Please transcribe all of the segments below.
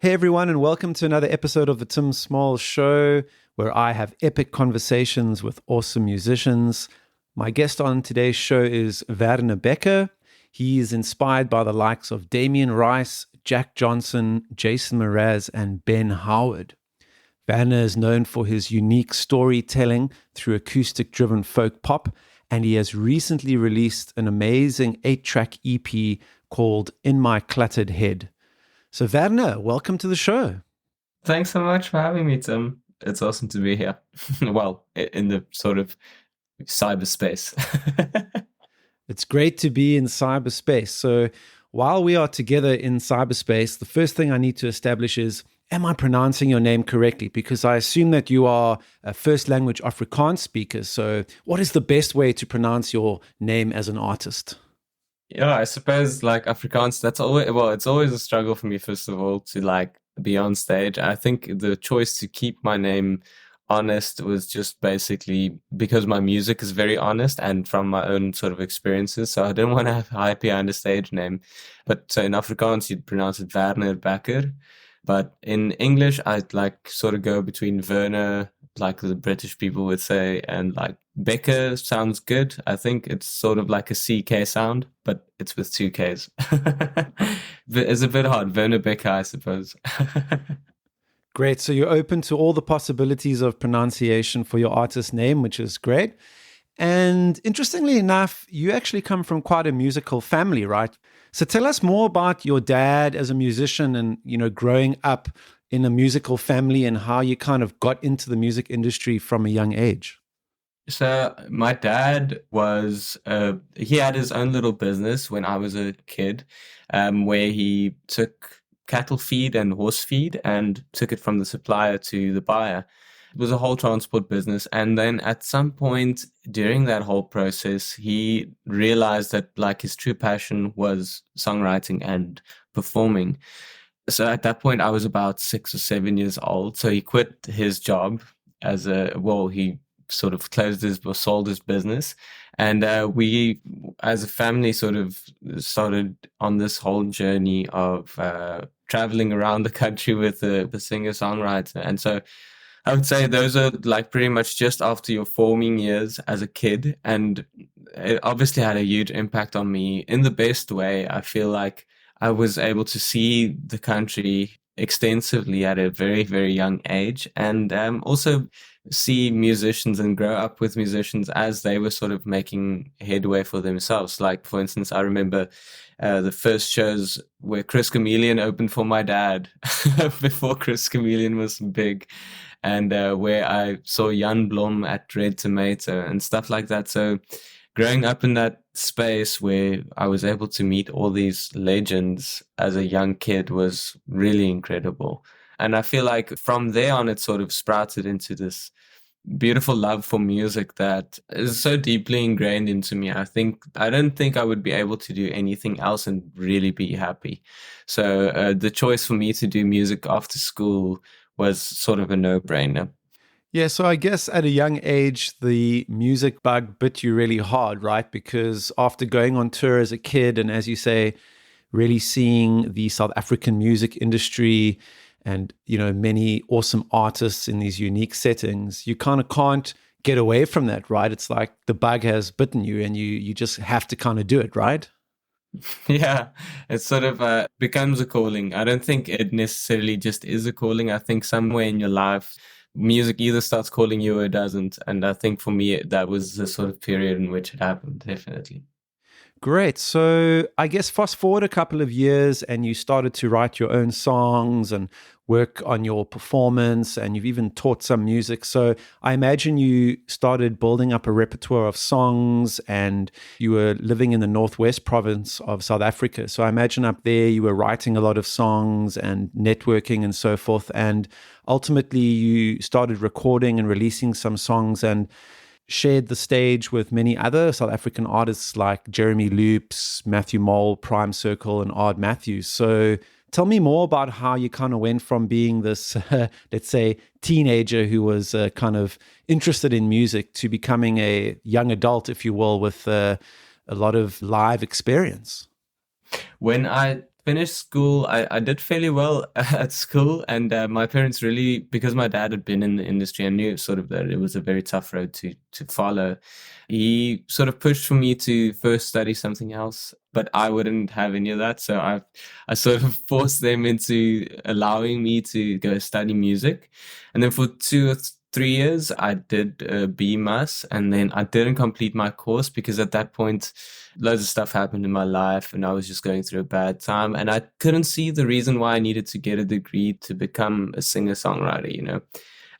Hey everyone, and welcome to another episode of the Tim Small Show, where I have epic conversations with awesome musicians. My guest on today's show is Werner Bekker. He is inspired by the likes of Damien Rice, Jack Johnson, Jason Mraz, and Ben Howard. Verna is known for his unique storytelling through acoustic-driven folk pop, and he has recently released an amazing 8-track EP called My Cluttered Head. So Verna, welcome to the show. Thanks so much for having me, Tim. It's awesome to be here. Well, in the sort of cyberspace. It's great to be in cyberspace. So while we are together in cyberspace, the first thing I need to establish is, am I pronouncing your name correctly? Because I assume that you are a first language Afrikaans speaker. So what is the best way to pronounce your name as an artist? Yeah, I suppose like Afrikaans, it's always a struggle for me, first of all, to like be on stage. I think the choice to keep my name honest was just basically because my music is very honest and from my own sort of experiences. So I didn't want to have a hype behind a stage name. But so in Afrikaans, you'd pronounce it Werner Bekker. But in English, I'd like sort of go between Verna, like the British people would say, and like Becker sounds good. I think it's sort of like a CK sound, but it's with two Ks. It's a bit hard. Werner Becker, I suppose. Great. So you're open to all the possibilities of pronunciation for your artist name, which is great. And interestingly enough, you actually come from quite a musical family, right? So tell us more about your dad as a musician and, growing up in a musical family and how you kind of got into the music industry from a young age. So my dad he had his own little business when I was a kid, where he took cattle feed and horse feed and took it from the supplier to the buyer. It was a whole transport business. And then at some point during that whole process, he realized that like his true passion was songwriting and performing. So at that point, I was about 6 or 7 years old. So he quit his job he sort of closed his or sold his business. And we, as a family, sort of started on this whole journey of traveling around the country with the singer-songwriter. And so I would say those are like pretty much just after your forming years as a kid. And it obviously had a huge impact on me in the best way. I feel like I was able to see the country extensively at a very, very young age, and also see musicians and grow up with musicians as they were sort of making headway for themselves. Like, for instance, I remember the first shows where Chris Chameleon opened for my dad before Chris Chameleon was big, and where I saw Jan Blom at Red Tomato and stuff like that. So growing up in that space where I was able to meet all these legends as a young kid was really incredible. And I feel like from there on, it sort of sprouted into this beautiful love for music that is so deeply ingrained into me. I don't think I would be able to do anything else and really be happy. So the choice for me to do music after school was sort of a no-brainer. Yeah, so I guess at a young age, the music bug bit you really hard, right? Because after going on tour as a kid and, as you say, really seeing the South African music industry and, many awesome artists in these unique settings, you kind of can't get away from that, right? It's like the bug has bitten you and you just have to kind of do it, right? Yeah, it sort of becomes a calling. I don't think it necessarily just is a calling. I think somewhere in your life, music either starts calling you or it doesn't. And I think for me, that was the sort of period in which it happened, definitely. Great. So I guess fast forward a couple of years and you started to write your own songs and work on your performance, and you've even taught some music. So I imagine you started building up a repertoire of songs, and you were living in the Northwest province of South Africa. So I imagine up there you were writing a lot of songs and networking and so forth. And ultimately you started recording and releasing some songs and shared the stage with many other South African artists like Jeremy Loops, Matthew Mole, Prime Circle, and Ard Matthews. So tell me more about how you kind of went from being this, let's say, teenager who was kind of interested in music to becoming a young adult, if you will, with a lot of live experience. When I finished school, I did fairly well at school, and my parents really, because my dad had been in the industry and knew sort of that it was a very tough road to follow, he sort of pushed for me to first study something else, but I wouldn't have any of that, so I sort of forced them into allowing me to go study music, and then for 2 or 3 years I did BMUS, and then I didn't complete my course because at that point loads of stuff happened in my life and I was just going through a bad time and I couldn't see the reason why I needed to get a degree to become a singer-songwriter, you know.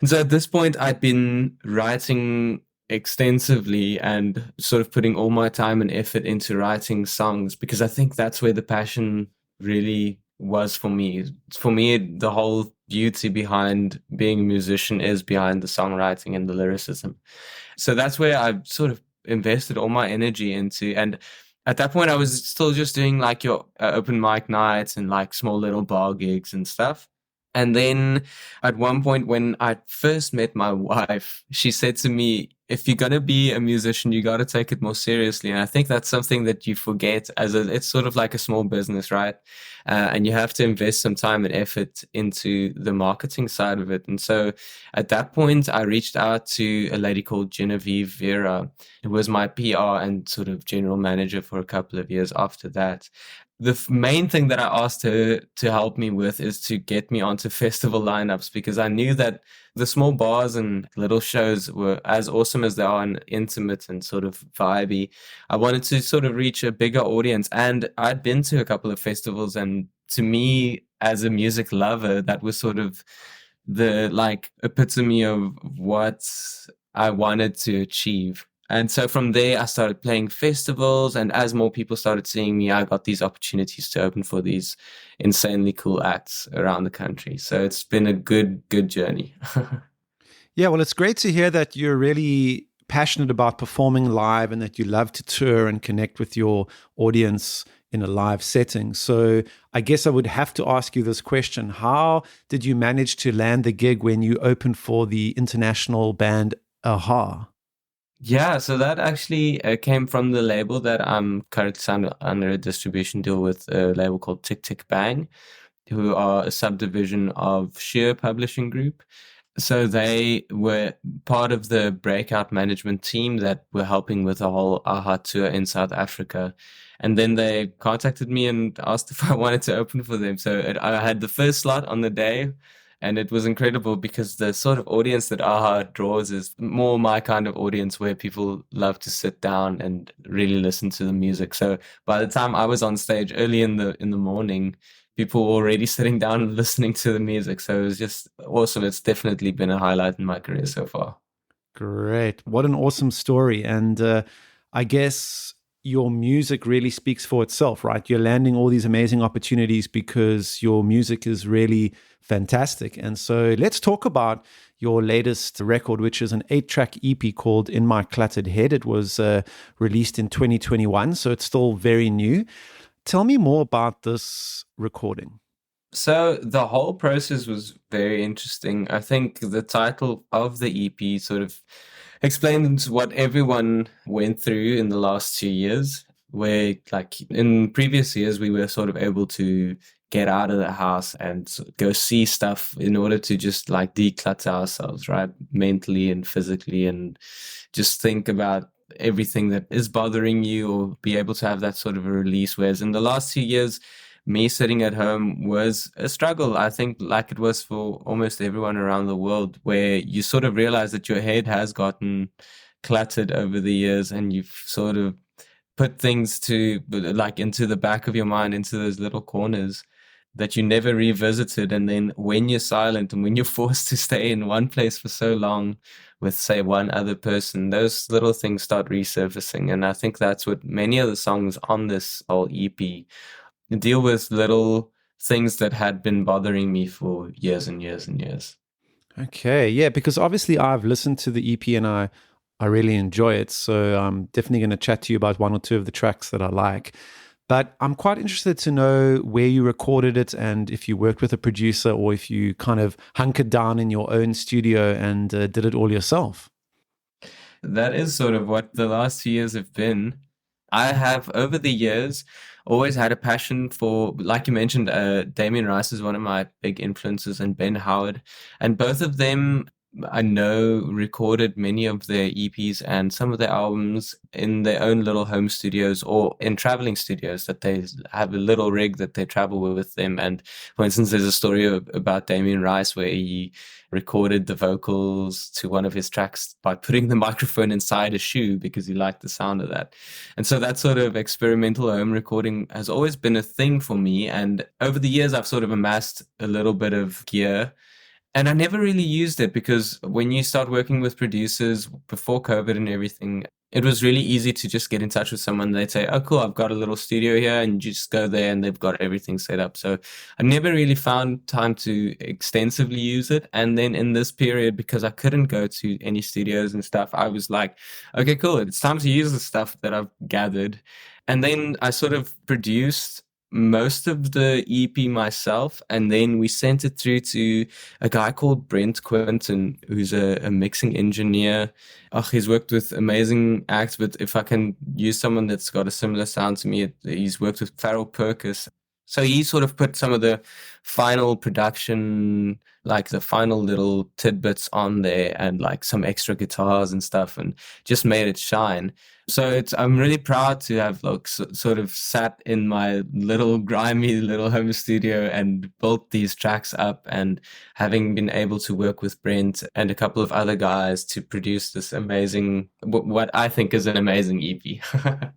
And so at this point I'd been writing extensively and sort of putting all my time and effort into writing songs because I think that's where the passion really was for me. For me, the whole beauty behind being a musician is behind the songwriting and the lyricism. So that's where I sort of invested all my energy into. And at that point, I was still just doing like your open mic nights and like small little bar gigs and stuff. And then at one point, when I first met my wife, she said to me, if you're going to be a musician, you got to take it more seriously. And I think that's something that you forget it's sort of like a small business, right? And you have to invest some time and effort into the marketing side of it. And so at that point, I reached out to a lady called Genevieve Vieira, who was my PR and sort of general manager for a couple of years after that. The main thing that I asked her to help me with is to get me onto festival lineups because I knew that the small bars and little shows were as awesome as they are and intimate and sort of vibey. I wanted to sort of reach a bigger audience, and I'd been to a couple of festivals, and to me, as a music lover, that was sort of the like epitome of what I wanted to achieve. And so from there, I started playing festivals. And as more people started seeing me, I got these opportunities to open for these insanely cool acts around the country. So it's been a good journey. Yeah, well, it's great to hear that you're really passionate about performing live and that you love to tour and connect with your audience in a live setting. So I guess I would have to ask you this question. How did you manage to land the gig when you opened for the international band Aha? Yeah, so that actually came from the label that I'm currently signed under a distribution deal with, a label called Tick Tick Bang, who are a subdivision of Sheer Publishing Group. So they were part of the breakout management team that were helping with the whole AHA tour in South Africa. And then they contacted me and asked if I wanted to open for them. So I had the first slot on the day. And it was incredible because the sort of audience that AHA draws is more my kind of audience where people love to sit down and really listen to the music. So by the time I was on stage early in the morning, people were already sitting down and listening to the music. So it was just awesome. It's definitely been a highlight in my career so far. Great. What an awesome story. And I guess your music really speaks for itself, right? You're landing all these amazing opportunities because your music is really fantastic. And so let's talk about your latest record, which is an 8-track EP called In My Cluttered Head. It was released in 2021, so it's still very new. Tell me more about this recording. So the whole process was very interesting. I think the title of the EP sort of explains what everyone went through in the last 2 years, where like in previous years, we were sort of able to get out of the house and go see stuff in order to just like declutter ourselves, right? Mentally and physically, and just think about everything that is bothering you or be able to have that sort of a release. Whereas in the last 2 years, me sitting at home was a struggle. I think like it was for almost everyone around the world, where you sort of realize that your head has gotten cluttered over the years and you've sort of put things to like into the back of your mind, into those little corners that you never revisited. And then when you're silent and when you're forced to stay in one place for so long with, say, one other person, those little things start resurfacing. And I think that's what many of the songs on this whole EP deal with, little things that had been bothering me for years and years and years. Okay, yeah, because obviously I've listened to the EP and I really enjoy it. So I'm definitely going to chat to you about one or two of the tracks that I like. But I'm quite interested to know where you recorded it and if you worked with a producer or if you kind of hunkered down in your own studio and did it all yourself. That is sort of what the last few years have been. I have, over the years, always had a passion for, like you mentioned, Damien Rice is one of my big influences, and Ben Howard. And both of them, I know, recorded many of their EPs and some of their albums in their own little home studios or in traveling studios that they have a little rig that they travel with them. And for instance, there's a story about Damien Rice where he recorded the vocals to one of his tracks by putting the microphone inside a shoe because he liked the sound of that. And so that sort of experimental home recording has always been a thing for me. And over the years, I've sort of amassed a little bit of gear, and I never really used it because when you start working with producers before COVID and everything, it was really easy to just get in touch with someone. They'd say, "Oh, cool, I've got a little studio here," and you just go there and they've got everything set up. So I never really found time to extensively use it. And then in this period, because I couldn't go to any studios and stuff, I was like, "Okay, cool, it's time to use the stuff that I've gathered." And then I sort of produced most of the EP myself, and then we sent it through to a guy called Brent Quinton, who's a mixing engineer. Oh, he's worked with amazing acts, but if I can use someone that's got a similar sound to me, he's worked with Farrell Perkis. So he sort of put some of the final production, like the final little tidbits on there and like some extra guitars and stuff, and just made it shine. So I'm really proud to have like sort of sat in my little grimy little home studio and built these tracks up, and having been able to work with Brent and a couple of other guys to produce this amazing, what I think is an amazing EP.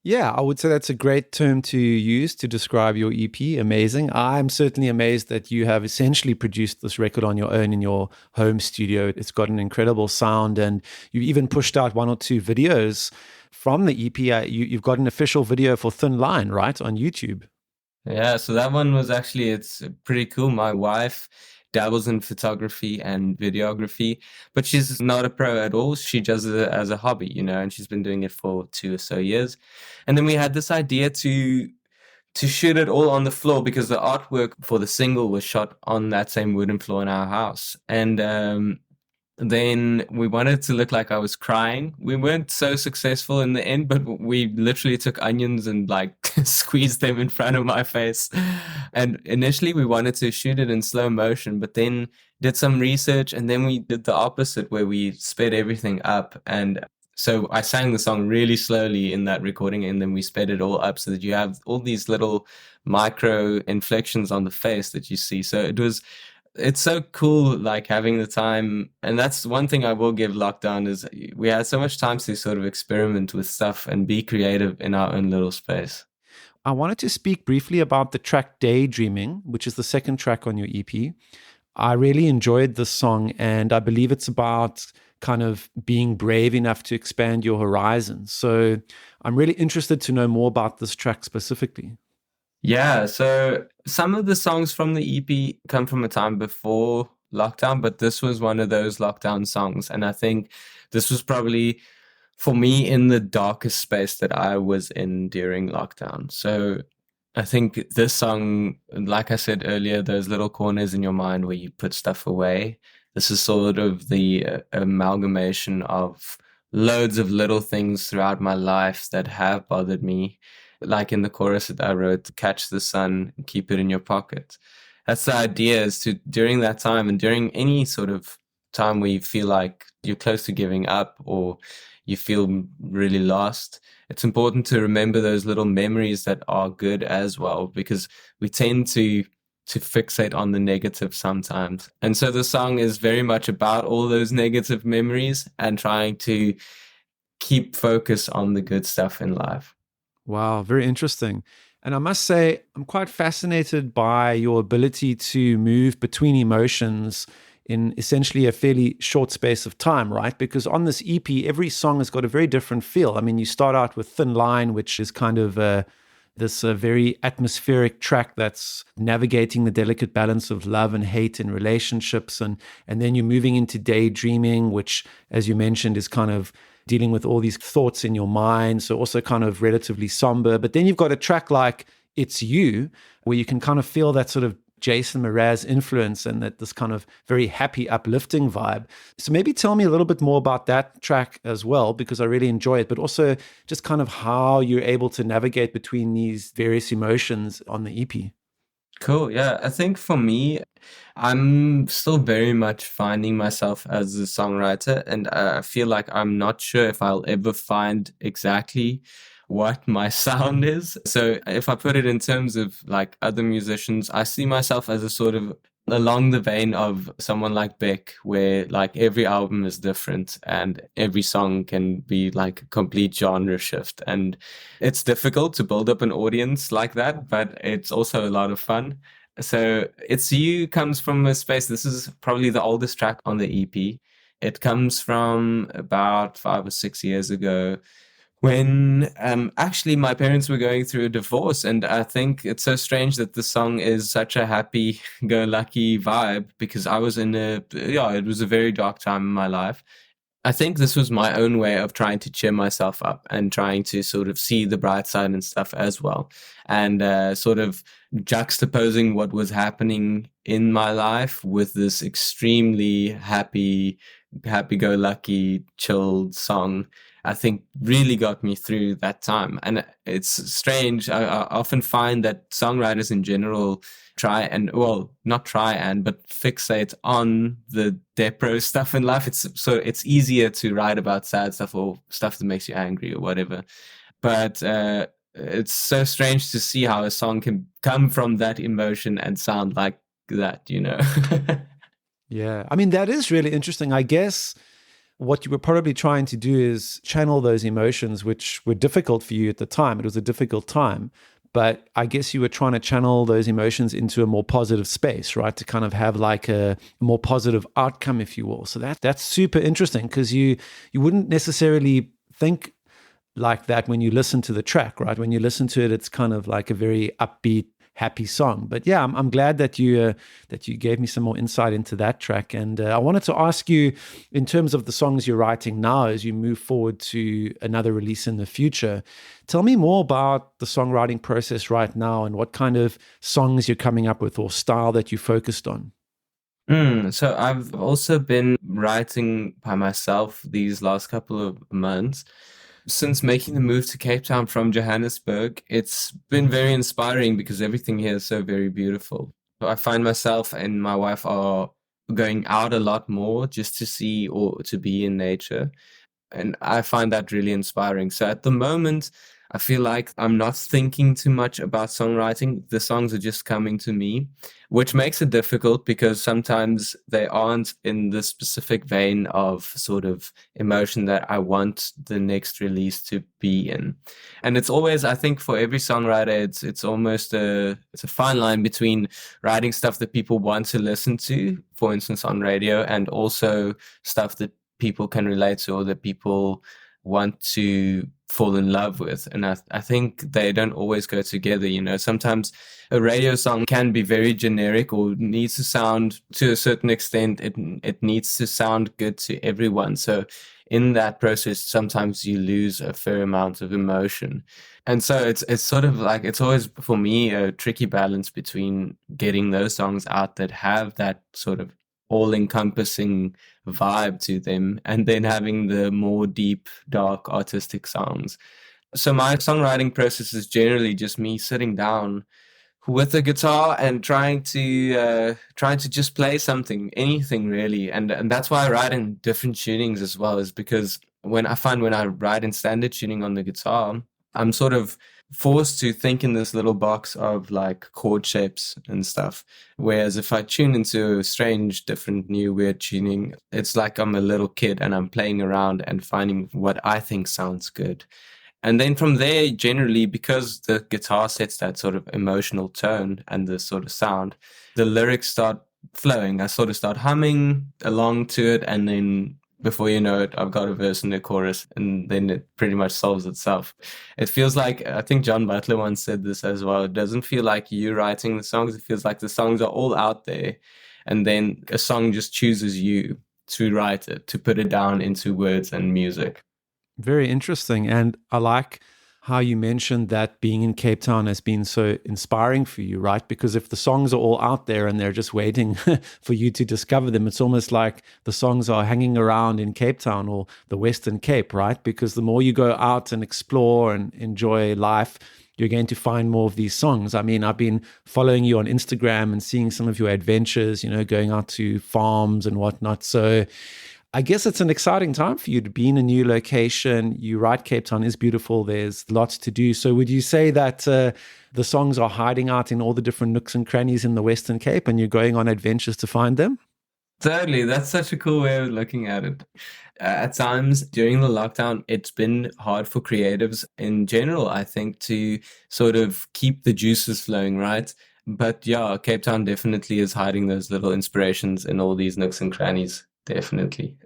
Yeah, I would say that's a great term to use to describe your EP. Amazing. I'm certainly amazed that you have essentially produced this record on your own in your home studio. It's got an incredible sound, and you've even pushed out one or two videos from the EP. You've got an official video for Thin Line, right, on YouTube. Yeah, so that one was actually, it's pretty cool. My wife dabbles in photography and videography, but she's not a pro at all. She does it as a hobby, and she's been doing it for 2 or so years. And then we had this idea to shoot it all on the floor because the artwork for the single was shot on that same wooden floor in our house. And then we wanted to look like I was crying. We weren't so successful in the end, but we literally took onions and like squeezed them in front of my face. And initially we wanted to shoot it in slow motion, but then did some research, and then we did the opposite where we sped everything up. And so I sang the song really slowly in that recording, and then we sped it all up so that you have all these little micro inflections on the face that you see. So it's so cool, like having the time. And that's one thing I will give lockdown, is we had so much time to sort of experiment with stuff and be creative in our own little space. I wanted to speak briefly about the track Daydreaming, which is the second track on your EP. I really enjoyed this song, and I believe it's about kind of being brave enough to expand your horizons. So I'm really interested to know more about this track specifically. Yeah, so some of the songs from the EP come from a time before lockdown, but this was one of those lockdown songs. And I think this was probably, for me, in the darkest space that I was in during lockdown. So I think this song, like I said earlier, those little corners in your mind where you put stuff away, this is sort of the amalgamation of loads of little things throughout my life that have bothered me. Like in the chorus that I wrote, "Catch the sun, keep it in your pocket." That's the idea, is to, during that time and during any sort of time where you feel like you're close to giving up or you feel really lost, it's important to remember those little memories that are good as well, because we tend to fixate on the negative sometimes. And so the song is very much about all those negative memories and trying to keep focus on the good stuff in life. Wow, very interesting. And I must say, I'm quite fascinated by your ability to move between emotions in essentially a fairly short space of time, right? Because on this EP, every song has got a very different feel. I mean, you start out with Thin Line, which is kind of this very atmospheric track that's navigating the delicate balance of love and hate in relationships. And then you're moving into Daydreaming, which, as you mentioned, is kind of dealing with all these thoughts in your mind. So also kind of relatively somber. But then you've got a track like It's You, where you can kind of feel that sort of Jason Mraz influence and that this kind of very happy, uplifting vibe. So maybe tell me a little bit more about that track as well, because I really enjoy it, but also just kind of how you're able to navigate between these various emotions on the EP. Cool. Yeah. I think for me, I'm still very much finding myself as a songwriter, and I feel like I'm not sure if I'll ever find exactly what my sound is. So if I put it in terms of like other musicians, I see myself as a sort of along the vein of someone like Beck, where like every album is different and every song can be like a complete genre shift. And it's difficult to build up an audience like that, but it's also a lot of fun. So It's You comes from a space. This is probably the oldest track on the EP. It comes from about 5 or 6 years ago when actually my parents were going through a divorce. And I think it's so strange that the song is such a happy go lucky vibe because I was yeah, it was a very dark time in my life. I think this was my own way of trying to cheer myself up and trying to sort of see the bright side and stuff as well. And sort of juxtaposing what was happening in my life with this extremely happy go lucky, chilled song, I think really got me through that time. And it's strange. I often find that songwriters in general try and, well, not try and, but fixate on the depro stuff in life. It's easier to write about sad stuff or stuff that makes you angry or whatever. But it's so strange to see how a song can come from that emotion and sound like that, you know? Yeah. I mean, that is really interesting. I guess what you were probably trying to do is channel those emotions, which were difficult for you at the time. It was a difficult time. But I guess you were trying to channel those emotions into a more positive space, right? To kind of have like a more positive outcome, if you will. So that's super interesting because you wouldn't necessarily think like that when you listen to the track, right? When you listen to it, it's kind of like a very upbeat, happy song. But yeah, I'm glad that you gave me some more insight into that track. And I wanted to ask you, in terms of the songs you're writing now, as you move forward to another release in the future, tell me more about the songwriting process right now and what kind of songs you're coming up with or style that you focused on. So I've also been writing by myself these last couple of months. Since making the move to Cape Town from Johannesburg, it's been very inspiring because everything here is so very beautiful. So I find myself and my wife are going out a lot more just to see or to be in nature. And I find that really inspiring. So at the moment, I feel like I'm not thinking too much about songwriting. The songs are just coming to me, which makes it difficult because sometimes they aren't in the specific vein of sort of emotion that I want the next release to be in. And it's always, I think for every songwriter, it's almost it's a fine line between writing stuff that people want to listen to, for instance, on radio, and also stuff that people can relate to or that people want to fall in love with. And I think they don't always go together. You know, sometimes a radio song can be very generic or needs to sound to a certain extent. It needs to sound good to everyone. So in that process, sometimes you lose a fair amount of emotion. And so it's sort of like, it's always for me a tricky balance between getting those songs out that have that sort of all-encompassing vibe to them and then having the more deep, dark, artistic songs. So my songwriting process is generally just me sitting down with a guitar and trying to just play something, anything really. And that's why I write in different tunings as well, is because when I write in standard tuning on the guitar, I'm sort of forced to think in this little box of like chord shapes and stuff. Whereas if I tune into a strange, different, new, weird tuning, it's like I'm a little kid and I'm playing around and finding what I think sounds good. And then from there, generally, because the guitar sets that sort of emotional tone and the sort of sound, the lyrics start flowing. I sort of start humming along to it, and then before you know it, I've got a verse and a chorus, and then it pretty much solves itself. It feels like, I think John Butler once said this as well, it doesn't feel like you writing the songs, it feels like the songs are all out there, and then a song just chooses you to write it, to put it down into words and music. Very interesting. And I like how you mentioned that being in Cape Town has been so inspiring for you, right? Because if the songs are all out there and they're just waiting for you to discover them, it's almost like the songs are hanging around in Cape Town or the Western Cape, right? Because the more you go out and explore and enjoy life, you're going to find more of these songs. I mean, I've been following you on Instagram and seeing some of your adventures, going out to farms and whatnot. So I guess it's an exciting time for you to be in a new location. You're right, Cape Town is beautiful. There's lots to do. So would you say that the songs are hiding out in all the different nooks and crannies in the Western Cape and you're going on adventures to find them? Totally, that's such a cool way of looking at it. At times during the lockdown, it's been hard for creatives in general, I think, to sort of keep the juices flowing, right? But yeah, Cape Town definitely is hiding those little inspirations in all these nooks and crannies. Definitely.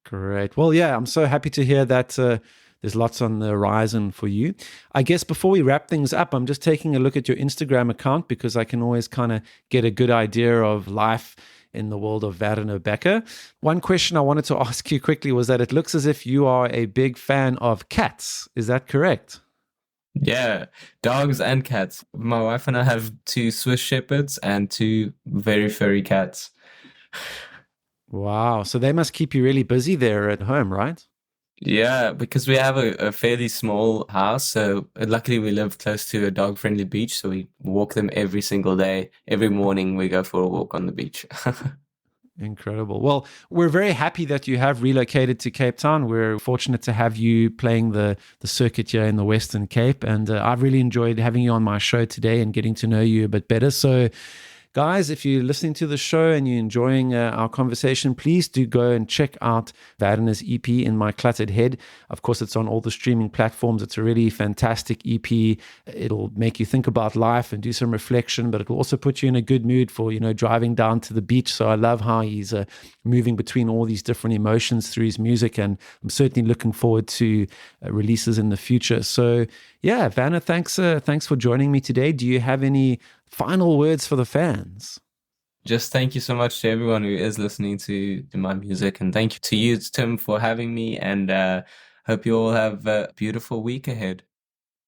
Great. Well, yeah, I'm so happy to hear that there's lots on the horizon for you. I guess before we wrap things up, I'm just taking a look at your Instagram account because I can always kind of get a good idea of life in the world of Werner Bekker. One question I wanted to ask you quickly was that it looks as if you are a big fan of cats. Is that correct? Yeah, dogs and cats. My wife and I have two Swiss Shepherds and two very furry cats. Wow. So they must keep you really busy there at home, right? Yeah, because we have a fairly small house, so luckily we live close to a dog-friendly beach, so we walk them every single day. Every morning we go for a walk on the beach. Incredible. Well, we're very happy that you have relocated to Cape Town. We're fortunate to have you playing the circuit here in the Western Cape. And I've really enjoyed having you on my show today and getting to know you a bit better. So, guys, if you're listening to the show and you're enjoying our conversation, please do go and check out Werner's EP in My Cluttered Head. Of course, it's on all the streaming platforms. It's a really fantastic EP. It'll make you think about life and do some reflection, but it will also put you in a good mood for, driving down to the beach. So I love how he's moving between all these different emotions through his music. And I'm certainly looking forward to releases in the future. So yeah, Werner, thanks for joining me today. Do you have any final words for the fans? Just thank you so much to everyone who is listening to my music, and thank you to you, Tim, for having me, and hope you all have a beautiful week ahead.